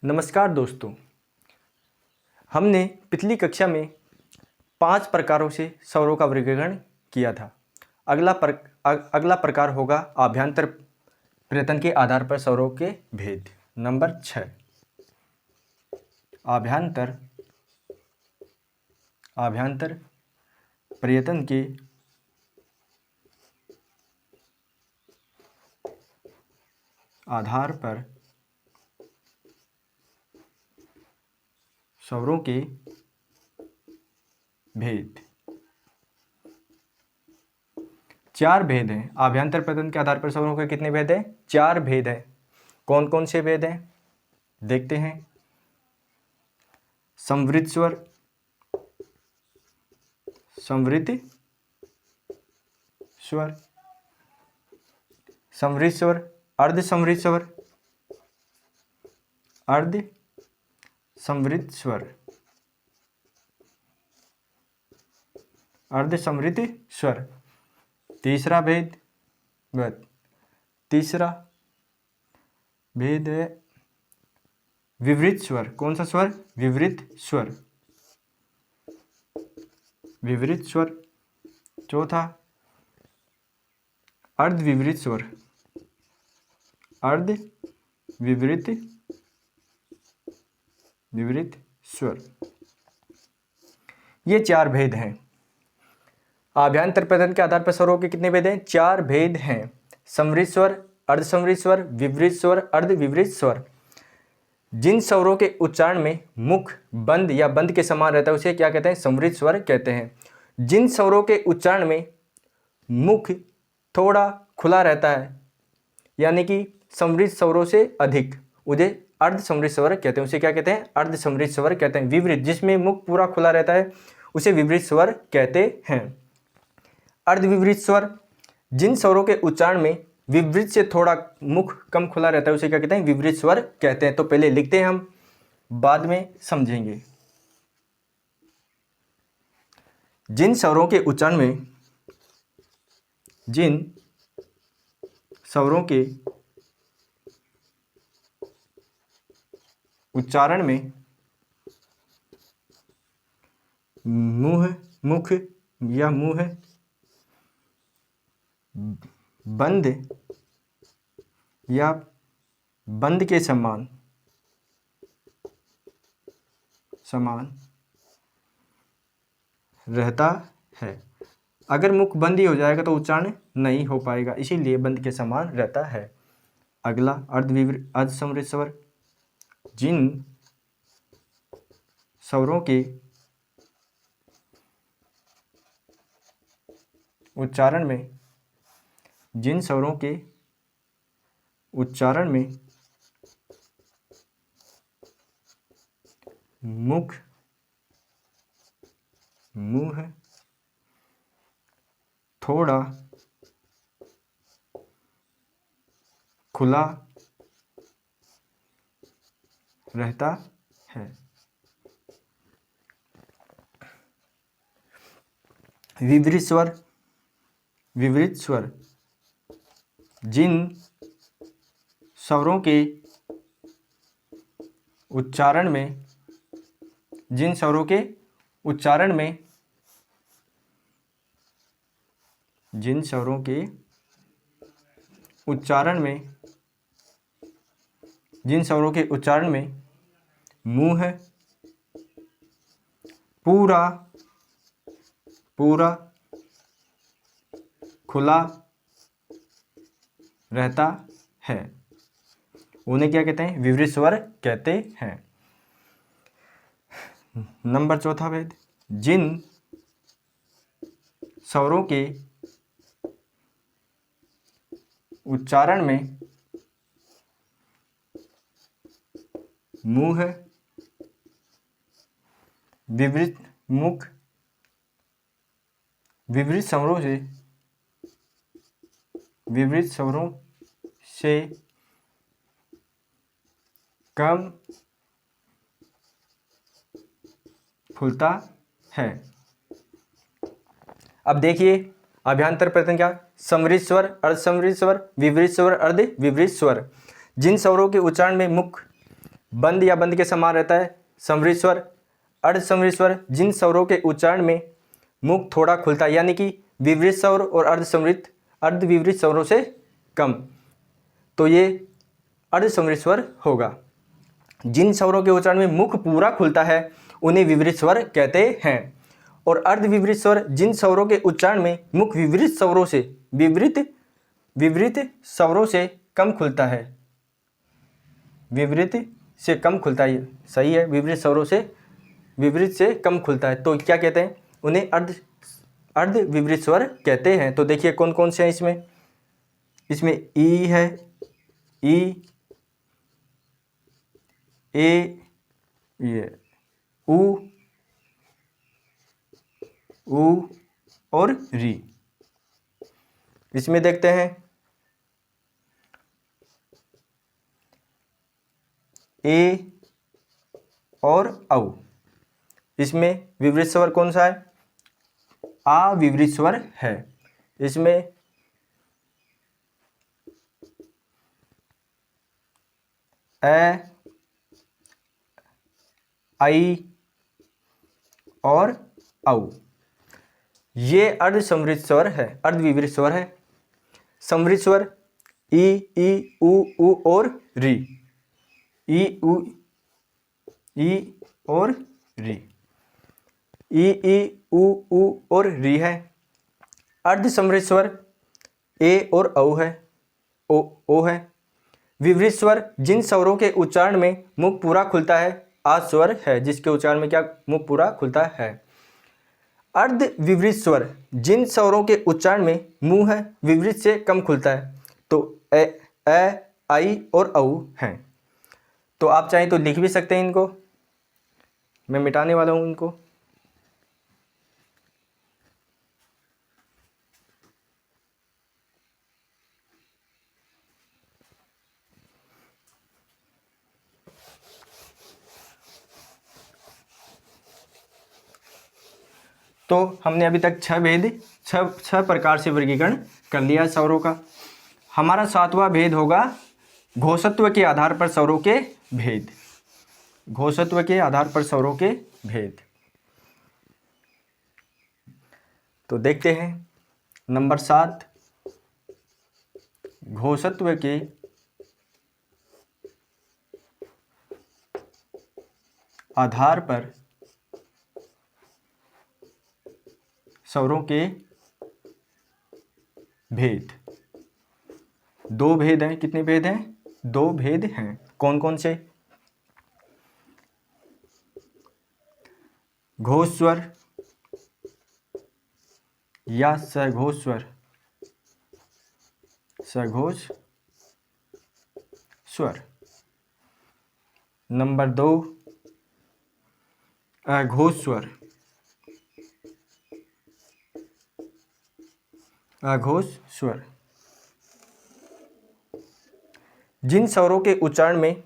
नमस्कार दोस्तों, हमने पिछली कक्षा में 5 प्रकारों से स्वरों का वर्गीकरण किया था। अगला प्रकार होगा आभ्यंतर प्रयत्न के आधार पर स्वरों के भेद। नंबर 6, आभ्यंतर प्रयत्न के आधार पर स्वरों के भेद। 4 भेद हैं। आभ्यंतर प्रयत्न के आधार पर स्वरों के कितने भेद हैं? 4 भेद हैं। कौन कौन से भेद हैं देखते हैं। समवृत्त स्वर, समवृत्त स्वर, समवृत्त स्वर, अर्ध समवृत्त स्वर, अर्ध समवृत्त स्वर, अर्ध समवृत्त स्वर। तीसरा भेद है विवृत स्वर। कौन सा स्वर? विवृत स्वर, विवृत स्वर। चौथा अर्ध विवृत स्वर, अर्ध विवृत स्वर। ये 4 भेद हैं। आभ्यंतर प्रयत्न के आधार पर स्वरों के कितने भेद हैं? 4 भेद हैं। समवृत्त स्वर, अर्ध समवृत्त स्वर, विवृत स्वर, अर्ध विवृत स्वर। जिन स्वरों के उच्चारण में मुख बंद या बंद के समान रहता है उसे क्या कहते हैं? समवृत्त स्वर कहते हैं। जिन स्वरों के उच्चारण में मुख थोड़ा खुला रहता है यानी कि समवृत्त स्वरों से अधिक, उसे अर्ध समवृत्त स्वर कहते हैं। उसे क्या कहते हैं? अर्ध समवृत्त स्वर कहते हैं। विवृत, जिसमें मुख पूरा खुला रहता है उसे विवृत स्वर कहते हैं। अर्ध विवृत स्वर, जिन स्वरों के उच्चारण में विवृत से थोड़ा मुख कम खुला रहता है उसे क्या कहते हैं? विवृत स्वर कहते हैं। तो पहले लिखते हैं, हम बाद में समझेंगे। जिन स्वरों के उच्चारण में, जिन स्वरों के उच्चारण में मुख या मुंह बंद या बंद के समान रहता है। अगर मुख बंद ही हो जाएगा तो उच्चारण नहीं हो पाएगा, इसीलिए बंद के समान रहता है। अगला अर्ध समवृत्त स्वर, जिन स्वरों के उच्चारण में, जिन स्वरों के उच्चारण में मुख मुंह थोड़ा खुला रहता है। विवृत स्वर, विवृत स्वर, जिन स्वरों के उच्चारण में, जिन स्वरों के उच्चारण में, जिन स्वरों के उच्चारण में, जिन स्वरों के उच्चारण में मुंह पूरा खुला रहता है उन्हें क्या कहते हैं? विवृत स्वर कहते हैं। नंबर 4 भेद, जिन स्वरों के उच्चारण में मुंह विवृत स्वरों से कम खुलता है। अब देखिए अभ्यंतर प्रयत्न क्या? समवृत्त स्वर, अर्धसमवृत्त स्वर, विवृत स्वर, अर्ध विवृत स्वर। जिन स्वरों के उच्चारण में मुख बंद या बंद के समान रहता है। समृद्ध स्वर, अर्ध समृद्ध स्वर, जिन स्वरों के उच्चारण में मुख थोड़ा खुलता है, यानी कि विवृत स्वर और अर्ध विवृत स्वरों से कम, तो ये अर्ध समृद्ध स्वर होगा। जिन स्वरों के उच्चारण में मुख पूरा खुलता है उन्हें विवृत स्वर कहते हैं। और अर्ध विवृत स्वर, जिन स्वरों के उच्चारण में मुख विवृत स्वरों से कम खुलता है, विवृत से कम खुलता है, सही है, विवृत से कम खुलता है, तो क्या कहते हैं, उन्हें अर्ध विवृत स्वर कहते हैं। तो देखिए कौन कौन से हैं इसमें ई है, ई, ए, ये उ और री। इसमें देखते हैं ए और औ। इसमें विवृत स्वर कौन सा है, आ विवृत स्वर है। इसमें ए, आई और औ, ये अर्ध समृद्ध स्वर है, अर्ध विवृत स्वर है। समृद्ध स्वर ई, उ और री, ई, उ, ई और री, ई, उ और री है। अर्ध समृद्ध स्वर ए और औ है, ओ है। विवृत स्वर, जिन स्वरों के उच्चारण में मुख पूरा खुलता है, आ स्वर है, जिसके उच्चारण में क्या मुख पूरा खुलता है। अर्ध विवृत स्वर, जिन स्वरों के उच्चारण में मुंह है विवृत से कम खुलता है, तो ए, आई और औ हैं। तो आप चाहें तो लिख भी सकते हैं इनको, मैं मिटाने वाला हूं इनको। तो हमने अभी तक छह प्रकार से वर्गीकरण कर लिया स्वरों का। हमारा 7वां भेद होगा घोषत्व के आधार पर स्वरों के भेद। घोषत्व के आधार पर स्वरों के भेद, तो देखते हैं नंबर 7, घोषत्व के आधार पर स्वरों के भेद। 2 भेद हैं, कितने भेद हैं, 2 भेद हैं। कौन कौन से, घोष स्वर या सघोष स्वर, सघोष स्वर। नंबर 2, अघोष स्वर, अघोष स्वर। जिन स्वरों के उच्चारण में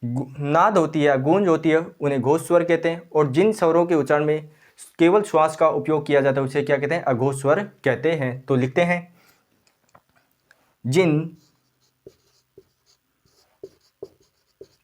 नाद होती है, गूंज होती है, उन्हें घोष स्वर कहते हैं। और जिन स्वरों के उच्चारण में केवल श्वास का उपयोग किया जाता है उसे क्या कहते हैं, अघोष स्वर कहते हैं। तो लिखते हैं,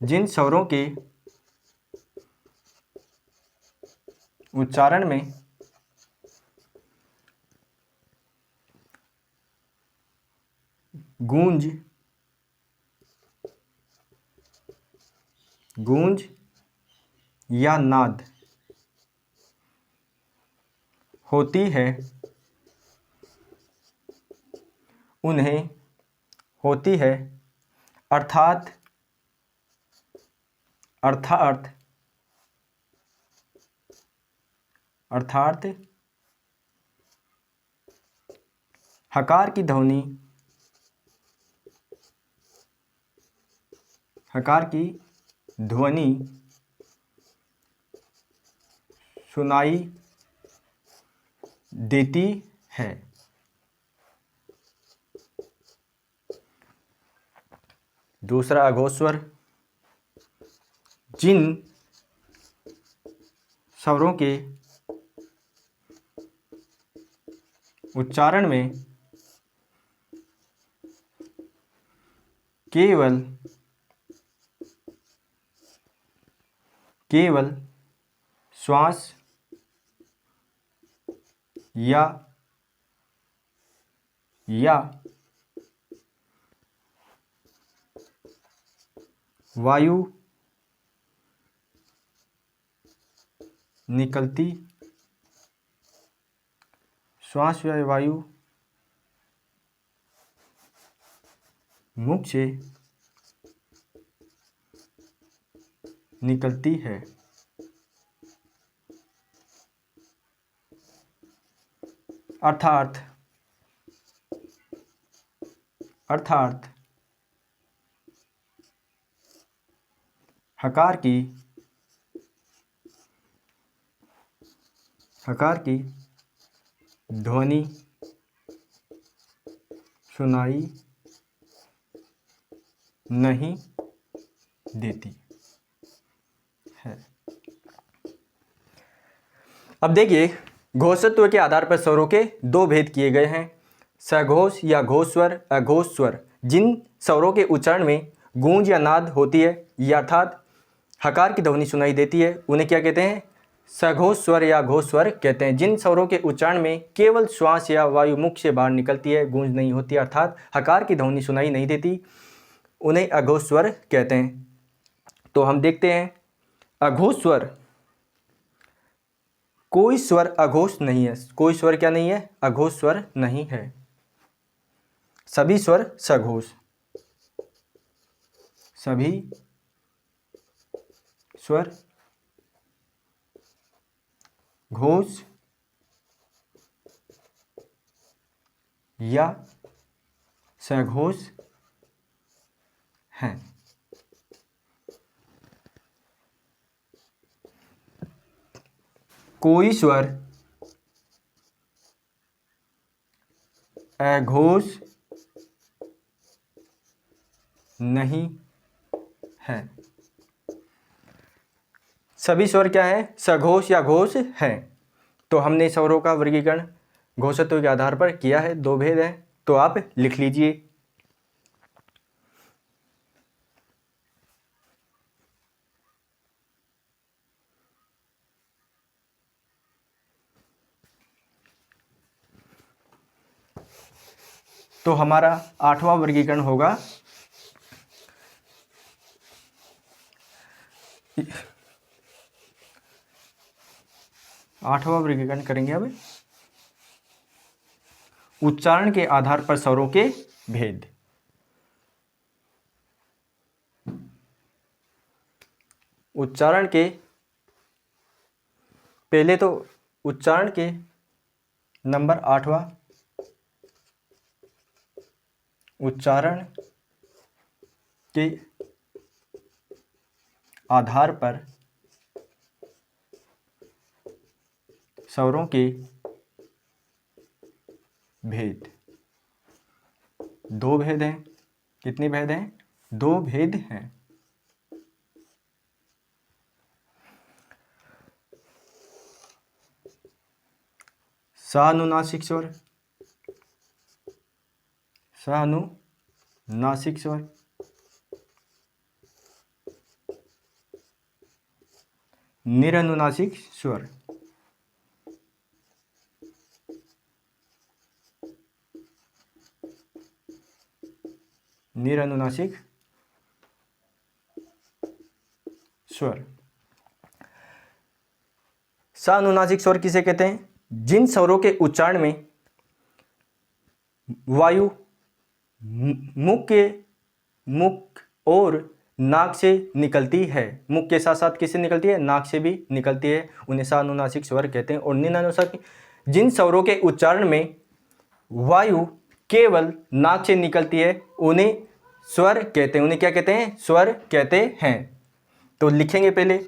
जिन स्वरों के उच्चारण में गूंज या नाद होती है, उन्हें होती है अर्थात हकार की ध्वनि सुनाई देती है। दूसरा अघोष स्वर, जिन स्वरों के उच्चारण में केवल केवल श्वास या वायु निकलती, श्वास या वायु मुख से निकलती है। अर्थात हकार की ध्वनि सुनाई नहीं देती है। अब देखिए, घोषत्व के आधार पर स्वरों के दो भेद किए गए हैं, सघोष या घोष स्वर, अघोष स्वर। जिन स्वरों के उच्चारण में गूंज या नाद होती है या अर्थात हकार की ध्वनि सुनाई देती है, उन्हें क्या कहते हैं? सघोष स्वर या घोष स्वर कहते हैं। जिन स्वरों के उच्चारण में केवल श्वास या वायु मुख से बाहर निकलती है, गूंज नहीं होती अर्थात हकार की ध्वनि सुनाई नहीं देती, उन्हें अघोष स्वर कहते हैं। तो हम देखते हैं, अघोष स्वर, कोई स्वर अघोष नहीं है। कोई स्वर क्या नहीं है? अघोष स्वर नहीं है। सभी स्वर सघोष, सभी स्वर घोष या सघोष हैं। कोई स्वर अघोष नहीं है। सभी स्वर क्या है? सघोष या घोष हैं। तो हमने स्वरों का वर्गीकरण घोषत्व के आधार पर किया है, दो भेद हैं, तो आप लिख लीजिए। तो हमारा 8वां वर्गीकरण होगा करेंगे अब उच्चारण के आधार पर स्वरों के भेद। उच्चारण के पहले तो उच्चारण के नंबर 8वां, उच्चारण के आधार पर स्वरों के भेद। दो भेद हैं। कितने भेद हैं? दो भेद हैं। सानुनासिक स्वर, सानुनासिक स्वर, निरनुनासिक स्वर। निरनुनासिक स्वर। सानुनासिक स्वर किसे कहते हैं? जिन स्वरों के उच्चारण में वायु मुख और नाक से निकलती है, मुख के साथ साथ किससे निकलती है? नाक से भी निकलती है, उन्हें सानुनासिक स्वर कहते हैं। और निरनुनासिक, जिन स्वरों के उच्चारण में वायु केवल नाक से निकलती है, उन्हें स्वर कहते हैं। उन्हें क्या कहते हैं? स्वर कहते हैं। तो लिखेंगे पहले,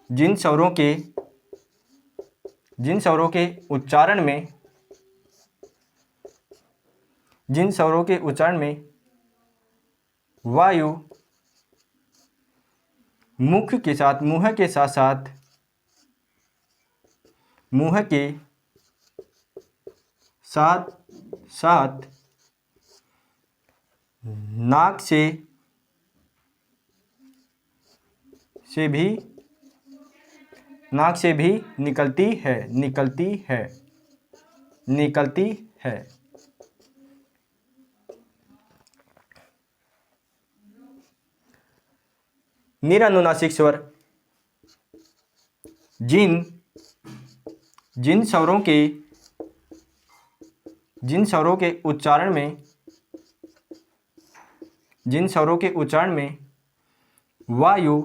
जिन स्वरों के उच्चारण में वायु मुख के साथ नाक से से भी नाक से भी निकलती है, निकलती है, निकलती है। निरनुनासिक स्वर जिन जिन स्वरों के जिन स्वरों के उच्चारण में जिन स्वरों के उच्चारण में वायु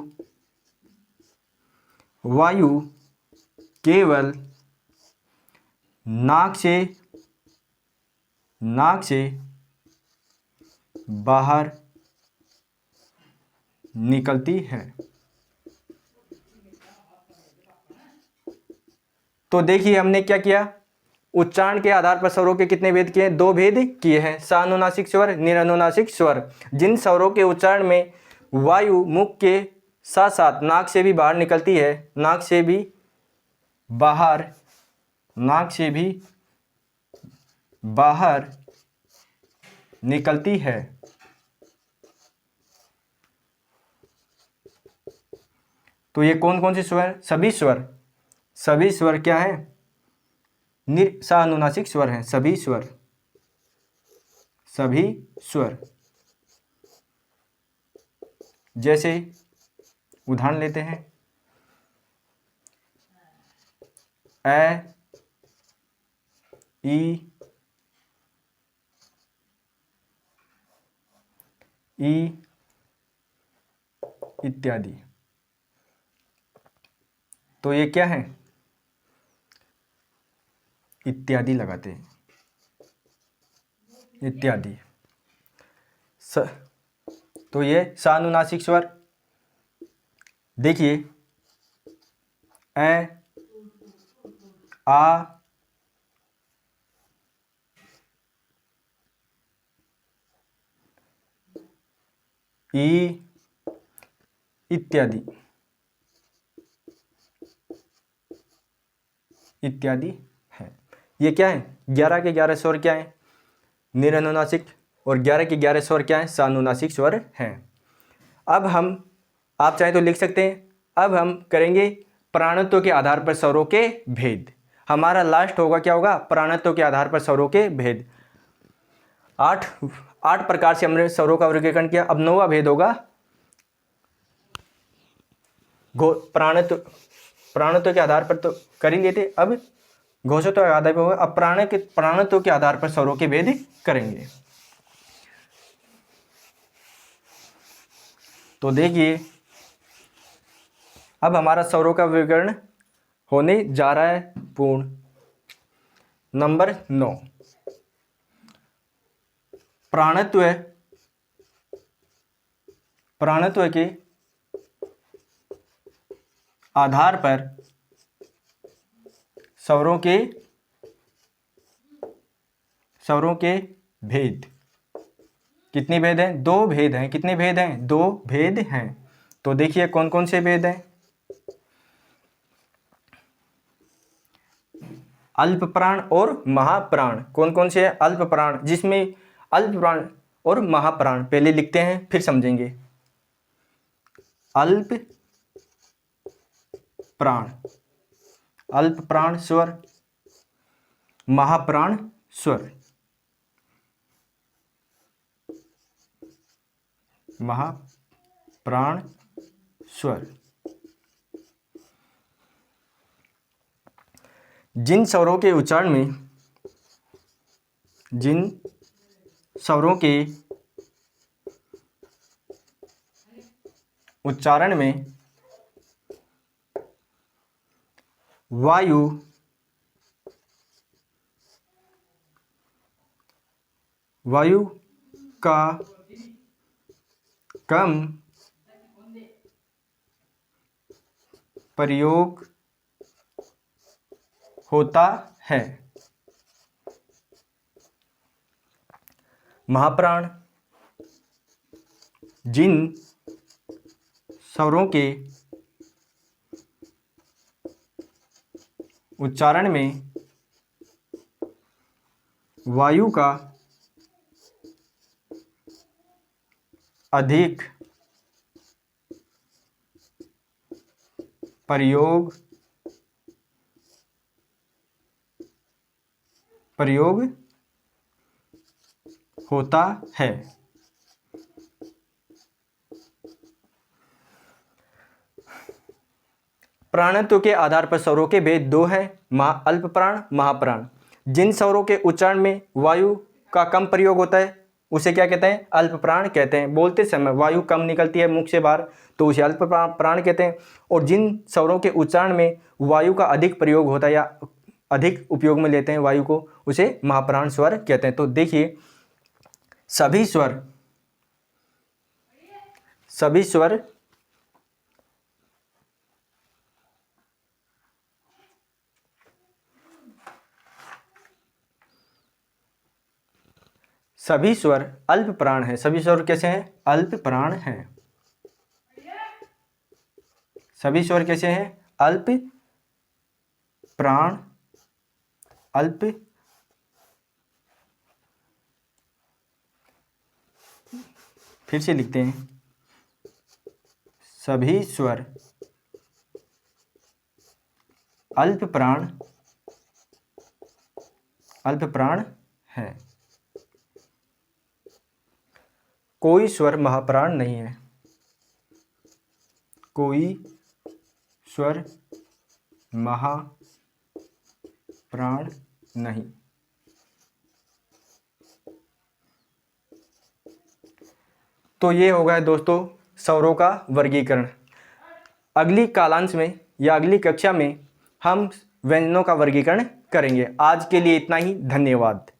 वायु केवल नाक से बाहर निकलती है। तो देखिए हमने क्या किया, उच्चारण के आधार पर स्वरों के कितने भेद किए? 2 भेद किए हैं। सानुनासिक स्वर, निरनुनासिक स्वर। जिन स्वरों के उच्चारण में वायु मुख के साथ साथ नाक से भी बाहर निकलती है, नाक से भी बाहर निकलती है, तो ये कौन कौन से स्वर? सभी स्वर क्या है? सानुनासिक स्वर हैं। सभी स्वर। जैसे उदाहरण लेते हैं, ए, ई इत्यादि। तो ये क्या है? इत्यादि लगाते हैं, इत्यादि। तो ये सानुनासिक स्वर। देखिए ए, आ, ई इत्यादि है। ये क्या है? 11 के 11 स्वर क्या है? निरनुनासिक। और 11 के 11 स्वर क्या है? सानुनासिक स्वर हैं। अब आप चाहे तो लिख सकते हैं। अब हम करेंगे प्राणत्व के आधार पर स्वरों के भेद। हमारा लास्ट होगा, क्या होगा? प्राणत्व के आधार पर स्वरों के भेद। 8 प्रकार से हमने स्वरों का वर्गीकरण किया। अब 9वां भेद होगा प्राणत्व के आधार पर तो कर ही लेते, अब घोषत्व के आधार पर होगा। अब प्राणत्व के आधार पर स्वरों के भेद करेंगे। तो देखिए अब हमारा स्वरों का वर्गीकरण होने जा रहा है पूर्ण। नंबर 9, प्राणत्व के आधार पर स्वरों के भेद। कितने भेद हैं? 2 भेद हैं। कितने भेद हैं? 2 भेद हैं। तो देखिए कौन कौन से भेद हैं? अल्प प्राण और महाप्राण। कौन कौन से हैं? अल्प प्राण, जिसमें अल्प प्राण और महाप्राण पहले लिखते हैं फिर समझेंगे। अल्प प्राण स्वर, महाप्राण स्वर। महाप्राण स्वर। जिन स्वरों के उच्चारण में वायु का कम प्रयोग होता है। महाप्राण जिन स्वरों के उच्चारण में वायु का अधिक प्रयोग होता है। प्राणत्व के आधार पर स्वरों के भेद दो हैं, अल्प प्राण, महाप्राण। जिन स्वरों के उच्चारण में वायु का कम प्रयोग होता है उसे क्या कहते हैं? अल्प प्राण कहते हैं। बोलते समय वायु कम निकलती है मुख से बाहर तो उसे अल्प प्राण कहते हैं। और जिन स्वरों के उच्चारण में वायु का अधिक प्रयोग होता है या अधिक उपयोग में लेते हैं वायु को, उसे महाप्राण स्वर कहते हैं। तो देखिए सभी स्वर अल्प प्राण हैं। सभी स्वर कैसे हैं? अल्प प्राण हैं। सभी स्वर कैसे हैं? अल्प प्राण, अल्प फिर से लिखते हैं, सभी स्वर अल्प प्राण है। कोई स्वर महाप्राण नहीं है। कोई स्वर महाप्राण नहीं। तो ये हो गया दोस्तों स्वरों का वर्गीकरण। अगली कालांश में या अगली कक्षा में हम व्यंजनों का वर्गीकरण करेंगे। आज के लिए इतना ही, धन्यवाद।